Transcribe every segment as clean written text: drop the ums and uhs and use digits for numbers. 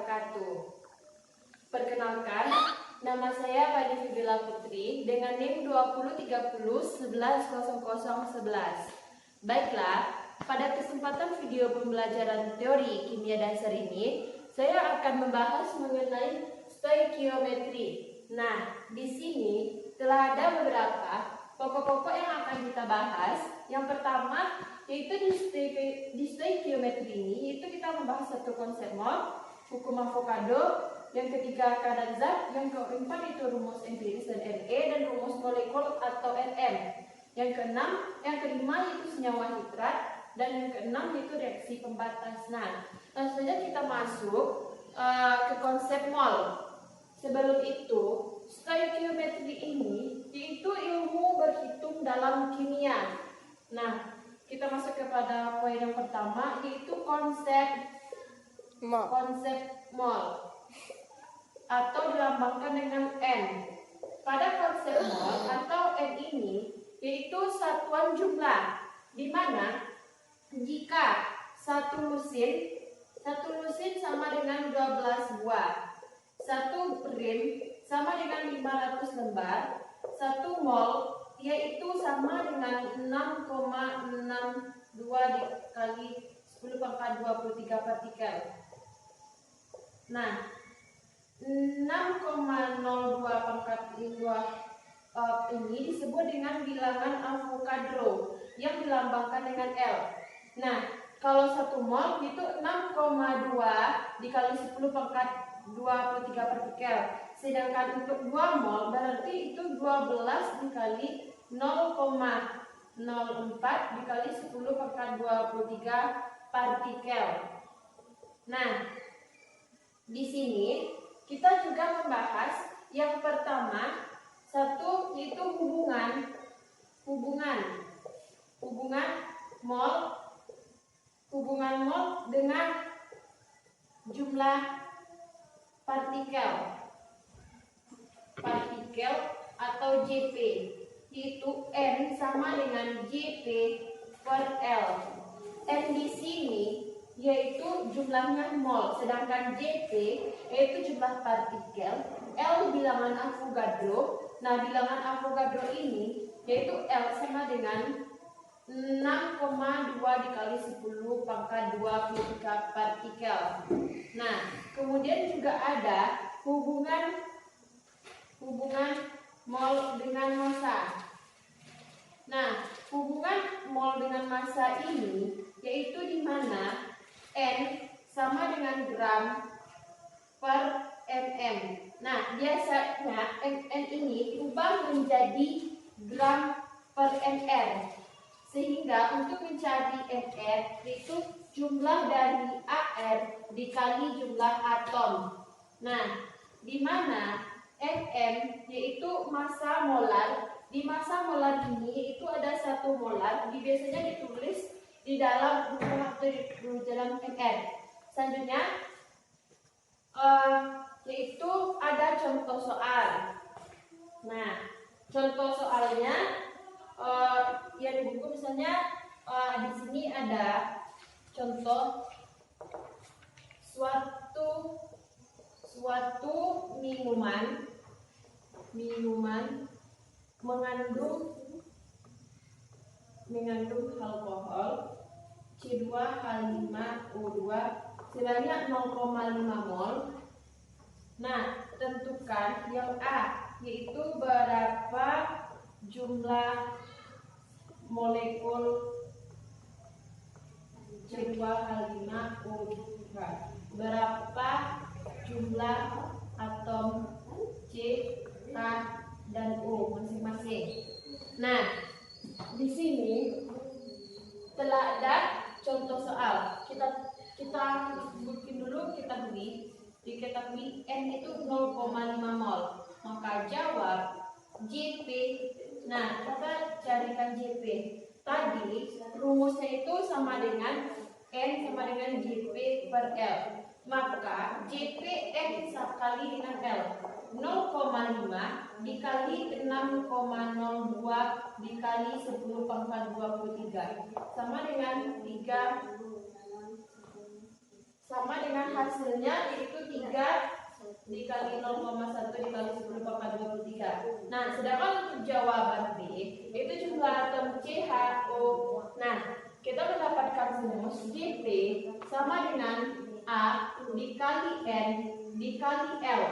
wabarakatuh. Perkenalkan, nama saya Pani Fibila Putri dengan NIM 2030110011. Baiklah, pada kesempatan video pembelajaran teori kimia dasar ini, saya akan membahas mengenai stoikiometri. Nah, di sini telah ada beberapa pokok-pokok yang akan kita bahas. Yang pertama, yaitu di stoikiometri ini, yaitu kita membahas satu konsep mol, hukum Avocado. Yang ketiga kadar zat, yang keempat itu rumus empiris dan RE, dan rumus molekul atau RM. Yang kelima itu senyawa nitrat, dan yang keenam itu reaksi pembatas. Nah, langsung saja kita masuk ke konsep mol. Sebelum itu, stoikiometri ini yaitu ilmu berhitung dalam kimia. Nah, kita masuk kepada poin yang pertama, yaitu konsep mol atau dilambangkan dengan N. Pada konsep mol atau N ini yaitu satuan jumlah, di mana jika satu lusin sama dengan 12 buah, satu rim sama dengan 500 lembar, satu mol yaitu sama dengan 6,62 dikali 10 pangkat 23 partikel. Nah, 6,02 pangkat 2 ini disebut dengan bilangan Avogadro yang dilambangkan dengan L. Nah, kalau 1 mol itu 6,2 dikali 10 pangkat 23 partikel. Sedangkan untuk 2 mol berarti itu 12 dikali 0,04 dikali 10 pangkat 23 partikel. Nah, di sini kita juga membahas yang pertama, satu yaitu hubungan mol dengan jumlah partikel atau JP, yaitu N sama dengan JP per L. N di sini yaitu jumlahnya mol, sedangkan JP yaitu jumlah partikel, L bilangan Avogadro. Nah, bilangan Avogadro ini yaitu L sama dengan 6,2 dikali 10 pangkat 23 partikel. Nah, kemudian juga ada hubungan mol dengan massa. Nah, hubungan mol dengan massa ini yaitu di mana N sama dengan gram per mm. Nah, biasanya N ini diubah menjadi gram per mr. Sehingga untuk mencari mr itu jumlah dari AR dikali jumlah atom. Nah, di mana mm yaitu massa molar. Di massa molar ini itu ada 1 molar, biasanya ditulis di dalam buku atau di dalam mr. Selanjutnya yaitu ada contoh soal. Nah, contoh soalnya yang di buku misalnya di sini ada contoh suatu minuman mengandung alkohol C2H5O2 sebanyak 0,5 mol. Nah, tentukan yang A, yaitu berapa jumlah molekul C2H5O2, berapa jumlah atom C, H, dan O masing-masing. Nah, di sini telah ada contoh soal. Kita bikin dulu, diketahui N itu 0,5 mol. Maka jawab JP. Nah, kita carikan JP. Tadi rumusnya itu sama dengan N sama dengan JP per L. Maka JP N kali dengan L. 0,5 dikali 6,02 dikali 10 pangkat 23 sama dengan 3, sama dengan hasilnya yaitu 3,5 dikali 0,1 dikali 10 pangkat 23. Nah, sedangkan untuk jawaban B itu jumlah atom CHO. Nah, kita mendapatkan rumus Jp sama dengan A dikali N dikali L.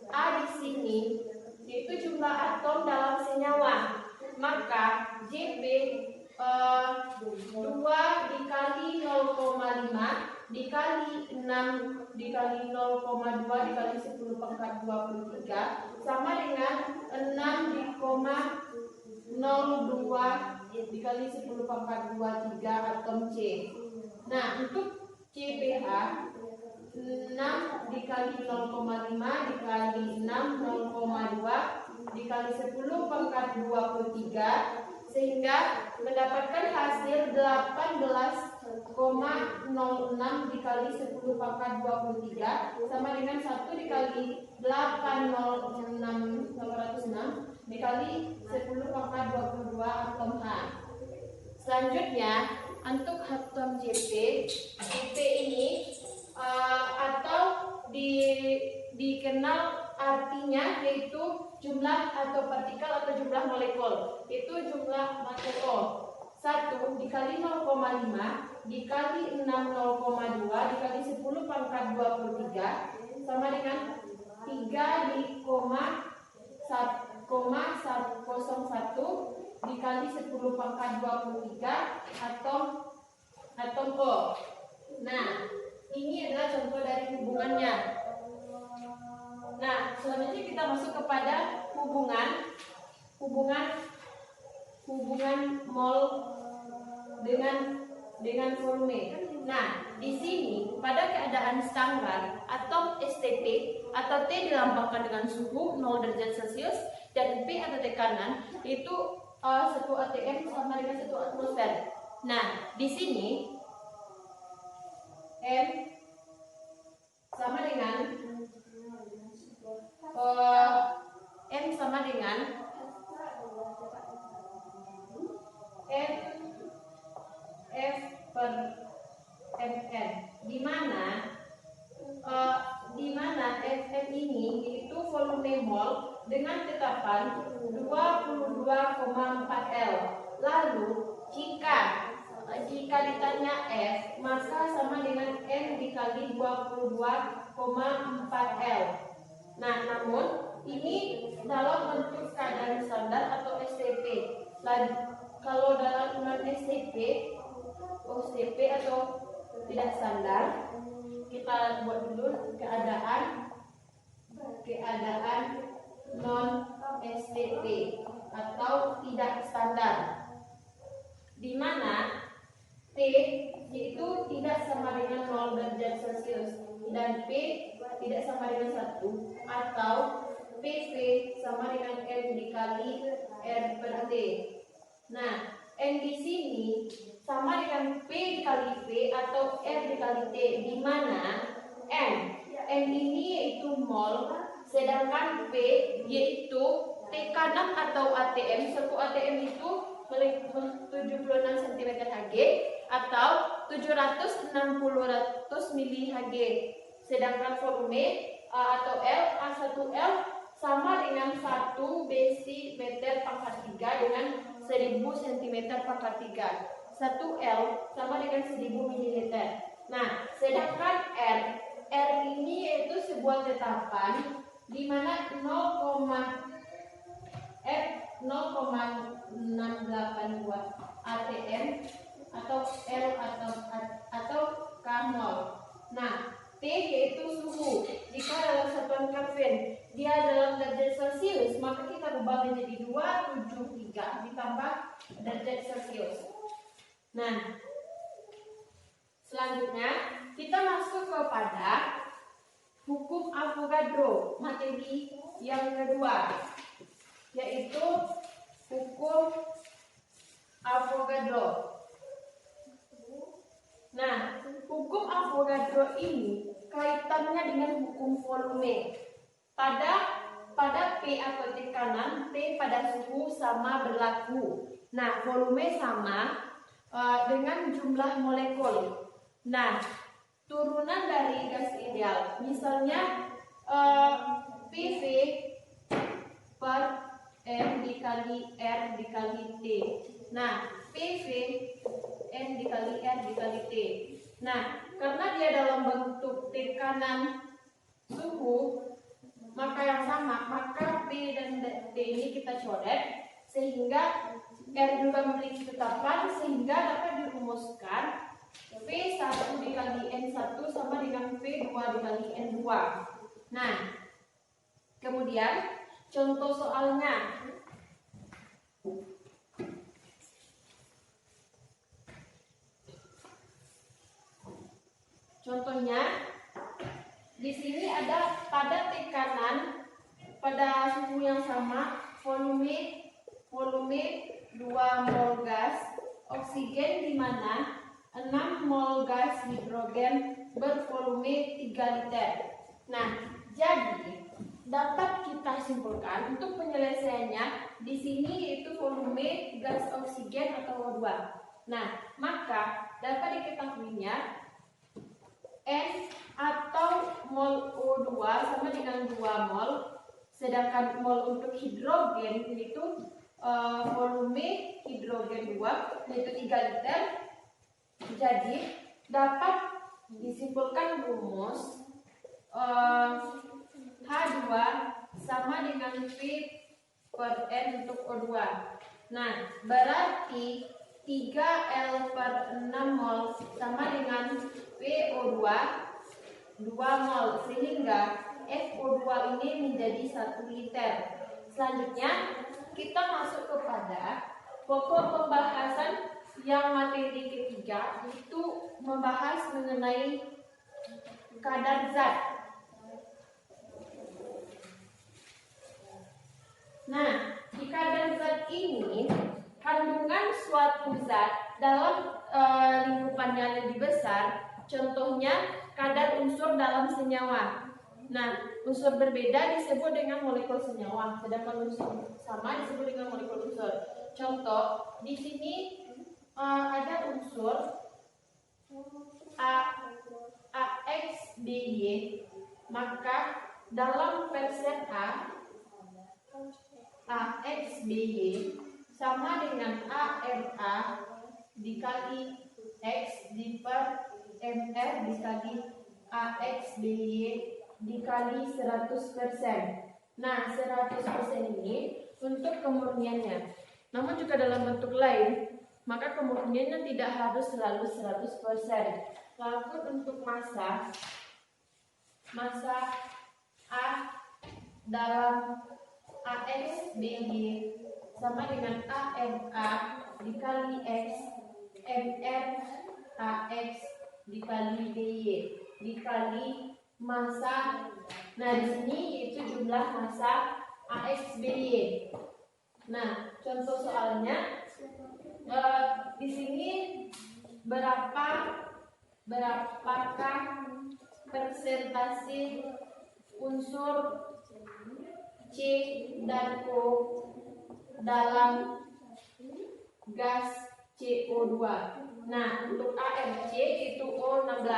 A di sini yaitu jumlah atom dalam senyawa. Maka Jp 2 dikali 0,5 dikali 6 dikali 0,2 dikali 10 pangkat 23 sama dengan 6,02 dikali 10 pangkat 23 atom C. Nah, untuk CpH 6 dikali 0,5 dikali 6 0,2 dikali 10 pangkat 23 sehingga mendapatkan hasil 18,06 dikali 10 pangkat 23 sama dengan 1 dikali 806 dikali 10 pangkat 22 atom H. Selanjutnya untuk atom Jp ini atau dikenal artinya yaitu jumlah atau partikel atau jumlah molekul, itu jumlah molekul 1 dikali 0,5 dikali 6 0,2 dikali 10 pangkat 23 sama dengan 3 di koma 1,101 dikali 10 pangkat 23 atom O. Nah, ini adalah contoh dari hubungannya. Nah, selanjutnya kita masuk kepada hubungan mol dengan volume. Nah, di sini pada keadaan standar atom STP atau T dilambangkan dengan suhu 0 derajat Celcius dan P atau tekanan itu 1 atm sama dengan 1 atmosfer. Nah, di sini M sama dengan M sama dengan M F per Fn, di mana Fn ini yaitu volume mol dengan tetapan 22,4 L. Lalu jika ditanya F, maka sama dengan M dikali 22,4 L. Nah, namun ini dalam bentuk keadaan standar atau STP. Kalau dalam non STP, OSTP atau tidak standar, kita buat dulu keadaan non STP atau tidak standar, di mana T yaitu tidak sama dengan 0 derajat Celcius dan P tidak sama dengan 1 atau PV sama dengan N dikali R per T. Nah, N di sini sama dengan P dikali V atau R dikali T, di mana N ini yaitu mol, sedangkan P yaitu tekanan atau ATM. 1 ATM itu 76 cm Hg atau 700 mili Hg. Sedangkan volume atau L A1L sama dengan 1 desimeter pangkat 3 dengan 1000 cm pangkat 3. 1L sama dengan 1000 ml. Nah, sedangkan R ini yaitu sebuah tetapan di mana 0,682 atm atau L atau K mol. Nah, T yaitu suhu. Jika dalam satuan Kelvin dia dalam derajat Celcius, maka kita ubah menjadi 273 ditambah derajat Celcius. Nah, selanjutnya kita masuk kepada hukum Avogadro, materi yang kedua, yaitu hukum Avogadro. Nah, hukum Avogadro ini kaitannya dengan hukum volume. Pada P atau tekanan, P pada suhu sama berlaku. Nah, volume sama dengan jumlah molekul. Nah, turunan dari gas ideal. Misalnya PV per M dikali R dikali T. Nah, PV M dikali R dikali T. Nah, karena dia dalam bentuk tekanan suhu, maka yang sama, maka P dan T ini kita coret sehingga R juga memiliki tetapan, sehingga dapat dirumuskan P1 dikali N1 sama dengan P2 dikali N2. Nah, kemudian contoh soalnya. Contohnya, di sini ada pada tekanan pada suhu yang sama, volume 2 mol gas oksigen, di mana 6 mol gas hidrogen bervolume 3 liter. Nah, jadi dapat kita simpulkan untuk penyelesaiannya di sini yaitu volume gas oksigen atau O2. Nah, maka dapat diketahuinya N atau mol O2 sama dengan 2 mol, sedangkan mol untuk hidrogen itu volume hidrogen 2 yaitu 3 liter. Jadi dapat disimpulkan rumus H2 sama dengan V per N untuk O2. Nah, berarti 3L per 6 mol sama dengan PO2 2 mol, sehingga FO2 ini menjadi 1 liter. Selanjutnya kita masuk kepada pokok pembahasan yang materi ketiga, itu membahas mengenai kadar zat. Nah, di kadar zat ini kandungan suatu zat dalam lingkupannya lebih besar. Contohnya kadar unsur dalam senyawa. Nah, unsur berbeda disebut dengan molekul senyawa, sedangkan unsur sama disebut dengan molekul unsur. Contoh, di sini ada unsur AXBY, maka dalam persen AXBY sama dengan ARA dikali X per MR dikali AXBY dikali 100%. Nah, 100% ini untuk kemurniannya. Namun juga dalam bentuk lain, maka kemurniannya tidak harus selalu 100%. Lalu untuk massa A dalam AXBY sama dengan AMA dikali X MR AX dikali BY dikali massa. Nah, di sini itu jumlah massa AXBY. Nah, contoh soalnya di sini berapakah persentase unsur C dan O dalam gas CO2. Nah, untuk AMC itu O16.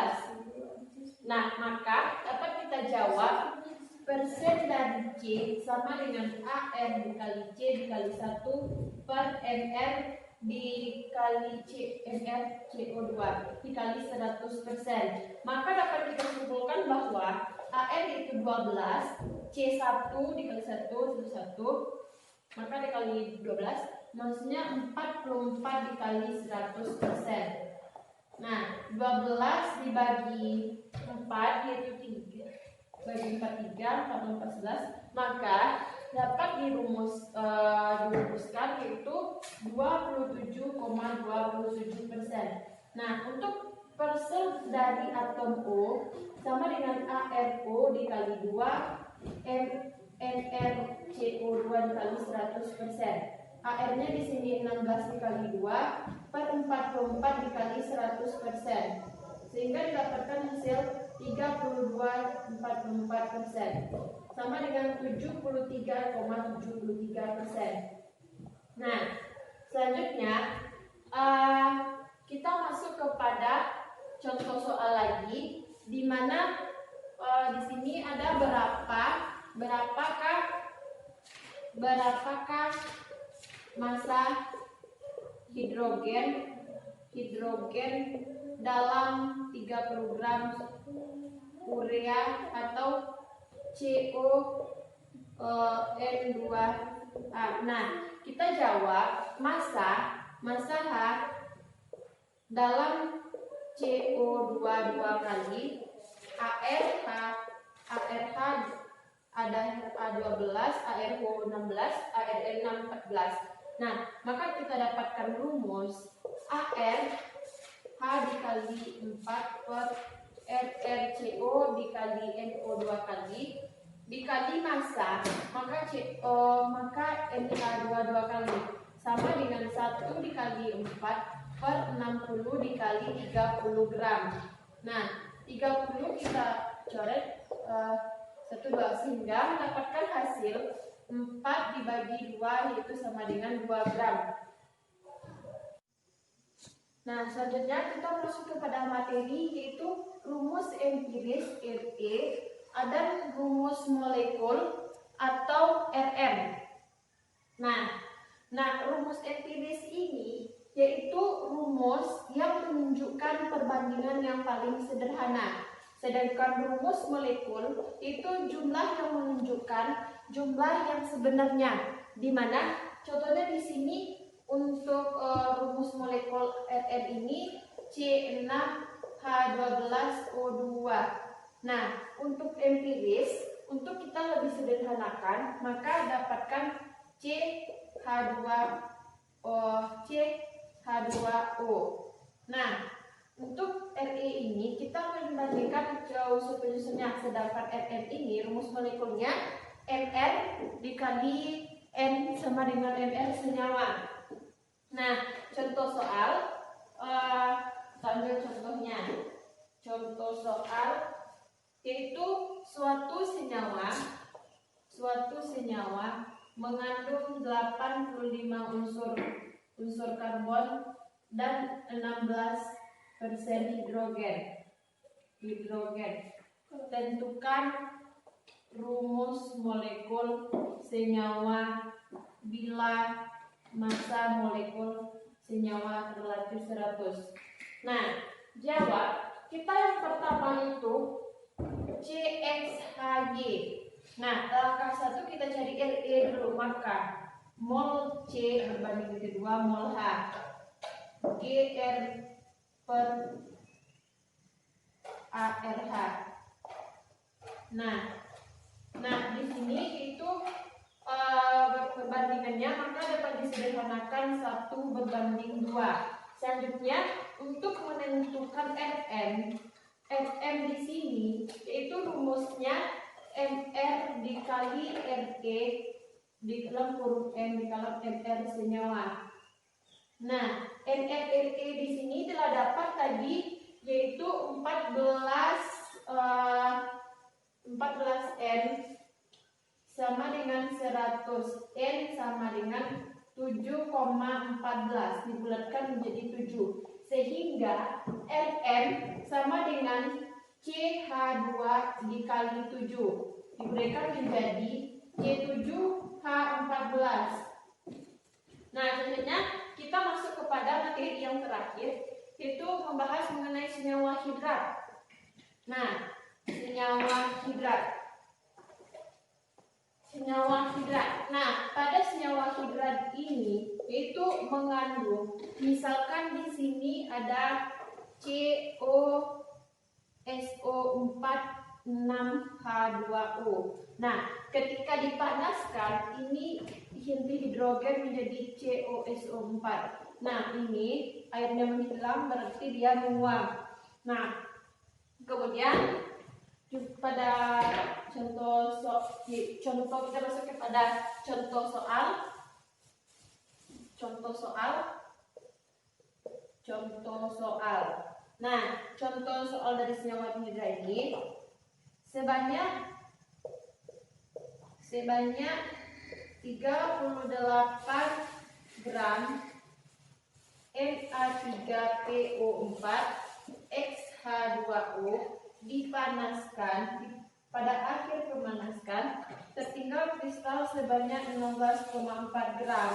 Nah, maka dapat kita jawab persen dari C sama dengan AR dikali C dikali 1 per MR dikali C MR CO2 dikali 100%. Maka dapat kita simpulkan bahwa AR itu 12, C1 dikali 1 itu 1, maka dikali 12, maksudnya 44 dikali 100%. Nah, 12 dibagi 4 yaitu 3. Bagi 4 3, 4 11, maka dapat dirumuskan yaitu 27,27%. Nah, untuk persen dari atom O sama dengan ARO dikali 2 NRCO2 dikali 100%. AR-nya di sini 16 dikali 2 per 44 dikali 100%, sehingga didapatkan hasil 32,44% sama dengan 73,73%. Nah, selanjutnya kita masuk kepada contoh soal lagi, di mana di sini ada berapakah massa hidrogen dalam 30 gram urea atau CON2A. Nah, kita jawab massa H dalam CO2 dua kali ARH ada A12, ARO 16, ARN 14. Nah, maka kita dapatkan rumus AR H dikali 4 per RRCO dikali NO 2 kali dikali massa, maka NH2 2 kali sama dengan 1 dikali 4 per 60 dikali 30 gram. Nah, 30 kita coret 1, 2 sehingga mendapatkan hasil 4 dibagi 2 yaitu sama dengan 2 gram. Nah, selanjutnya kita masuk kepada materi yaitu rumus empiris RE dan rumus molekul atau RM. Nah, rumus empiris ini yaitu rumus yang menunjukkan perbandingan yang paling sederhana. Sedangkan rumus molekul itu jumlah yang menunjukkan jumlah yang sebenarnya. Di mana contohnya di sini untuk rumus molekul RM ini C6H12O2. Nah, untuk empiris, untuk kita lebih sederhanakan, maka dapatkan CH2O. Nah, untuk RE ini kita membandingkan penyusunnya, sedangkan RM ini rumus molekulnya MR dikali N sama dengan MR senyawa. Nah, contoh soal, ambil contohnya. Contoh soal yaitu suatu senyawa mengandung 85 unsur karbon dan 16% hidrogen. Tentukan rumus molekul senyawa bila massa molekul senyawa relatif 100. Nah, jawab kita yang pertama itu CXHY. Nah, langkah 1 kita cari RE dulu, maka mol C berbanding dengan 2 mol H. GR per ARH. Nah di sini itu perbandingannya maka dapat disederhanakan 1 berbanding 2. Selanjutnya untuk menentukan RM di sini yaitu rumusnya MR dikali RE di dalam huruf M dikali MR senyawa. Nah, NRE di sini telah dapat tadi yaitu 14N sama dengan 100, N sama dengan 7,14 dibulatkan menjadi 7, sehingga RM sama dengan CH2 dikali 7 diberikan menjadi C7H14. Nah, selanjutnya kita masuk kepada materi yang terakhir, yaitu membahas mengenai senyawa hidrat. Nah, senyawa hidrat. Nah, pada senyawa hidrat ini itu mengandung, misalkan di sini ada COSO4 6H2O. Nah, ketika dipanaskan ini inti hidrogen menjadi COSO4. Nah, ini airnya menghilang berarti dia menguap. Nah, kemudian pada contoh kita masuk kepada contoh soal. Nah, contoh soal dari senyawa hidrat ini sebanyak 38 gram Na3PO4 XH H2O dipanaskan, pada akhir pemanaskan tertinggal kristal sebanyak 16,4 gram.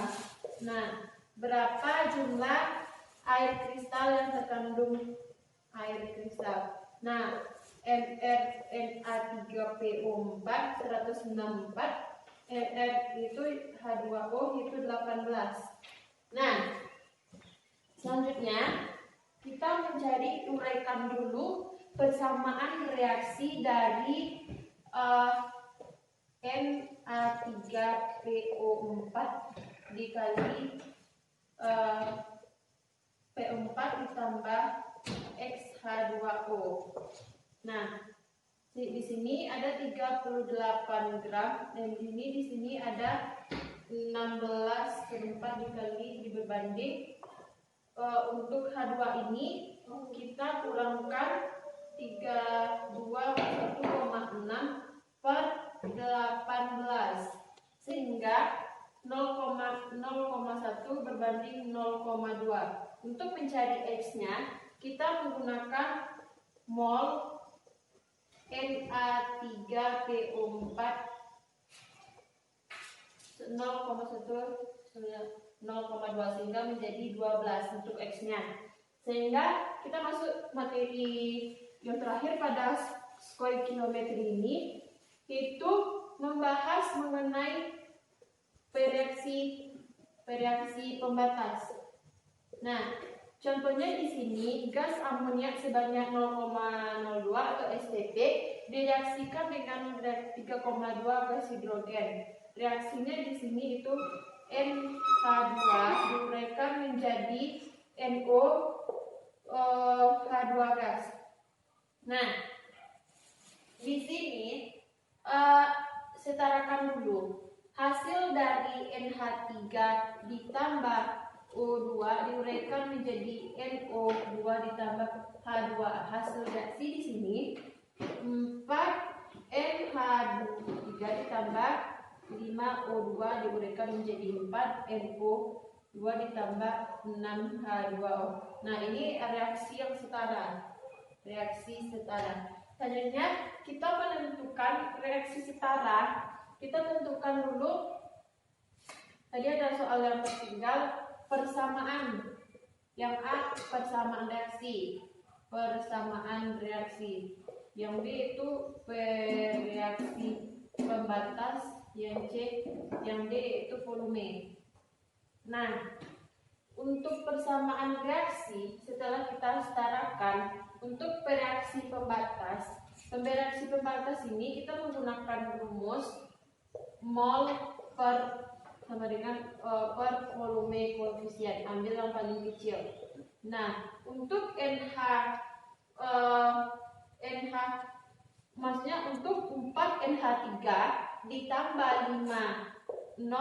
Nah, berapa jumlah air kristal yang terkandung air kristal? Nah, MrNA3PO4 164, NR itu H2O itu 18. Nah, selanjutnya kita mencari uraikan dulu persamaan reaksi dari Na3PO4 dikali P4 ditambah XH2O. Nah, di sini ada 38 gram dan di sini ada 16/4 dikali berbanding. Untuk H2 ini kita kurangkan 31,6 per 18 sehingga 0,1 berbanding 0,2. Untuk mencari X-nya kita menggunakan mol Na3PO4 0,2 sehingga menjadi 12 untuk X-nya. Sehingga kita masuk materi yang terakhir pada stoikiometri ini, yaitu membahas mengenai reaksi pembatas. Nah, contohnya di sini gas amoniak sebanyak 0,02 atau STP direaksikan dengan 3,2 gas hidrogen. Reaksinya di sini itu NH2 diuraikan menjadi NO H2 gas. Nah, di sini setarakan dulu hasil dari NH3 ditambah O2 diuraikan menjadi NO2 ditambah H2. Hasil reaksi di sini 4 NH3 ditambah 5O2 diuraikan menjadi 4 NO2 ditambah 6 H2O. Nah, ini reaksi yang setara. Reaksi setara. Selanjutnya kita menentukan reaksi setara. Kita tentukan dulu. Tadi ada soal yang tertinggal, persamaan. Yang A persamaan reaksi. Persamaan reaksi. Yang B itu reaksi pembatas. Yang C, yang D itu volume. Nah, untuk persamaan reaksi setelah kita setarakan, untuk reaksi pembatas ini kita menggunakan rumus mol per sama dengan per volume koefisien, ambil yang paling kecil. Nah, untuk NH maksudnya untuk 4 NH3 ditambah 5 0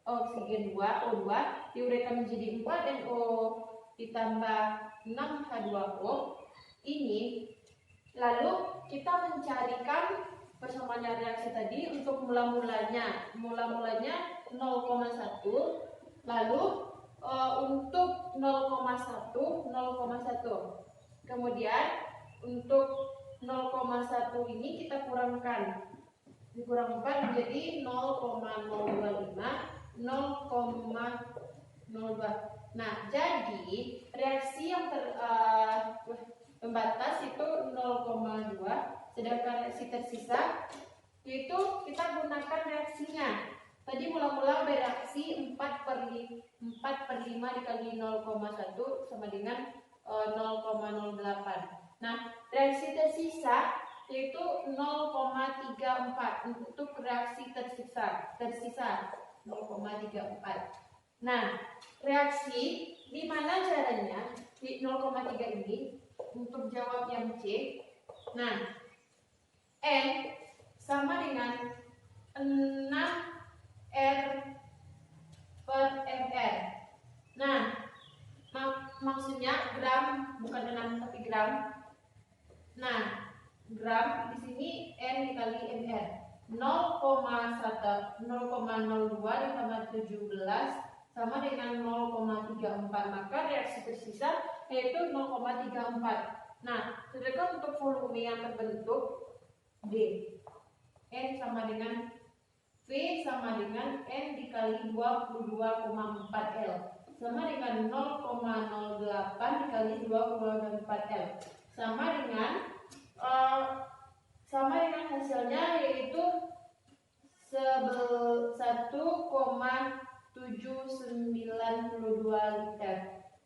oksigen 2 O2 diuraikan menjadi 4 NO ditambah 6 H2O ini. Lalu kita mencarikan persamaan reaksi tadi. Untuk mula-mulanya 0,1, lalu untuk 0,1 kemudian untuk 0,1 ini kita kurangkan, dikurang 4 menjadi 0,025 0,02. Nah, jadi reaksi yang pembatas itu 0,2, sedangkan reaksi tersisa itu kita gunakan reaksinya. Tadi mula-mula bereaksi 4/5 dikali 0,1 sama dengan 0,08. Nah, reaksi tersisa yaitu 0,34 untuk reaksi tersisa 0,34. Nah, reaksi di mana caranya di 0,3 ini untuk jawab yang C. Nah, N sama dengan 6R per mR. Nah, maksudnya gram, bukan 6 tapi gram. Nah, gram di sini N dikali mR. 0,02 ditambah 17 sama dengan 0,34. Maka reaksi tersisa yaitu 0,34. Nah, sedangkan untuk volume yang terbentuk D, N sama dengan V sama dengan N dikali 22,4 L sama dengan 0,08 dikali 2,4 L sama dengan hasilnya yaitu 1,792 liter.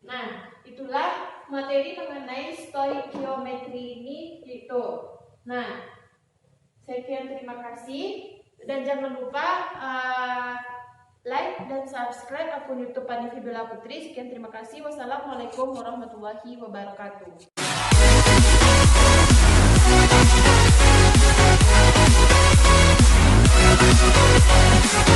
Nah, itulah materi mengenai stoikiometri ini itu. Nah, sekian, terima kasih dan jangan lupa like dan subscribe akun YouTube Pani Fibula Putri. Sekian, terima kasih. Wassalamualaikum warahmatullahi wabarakatuh.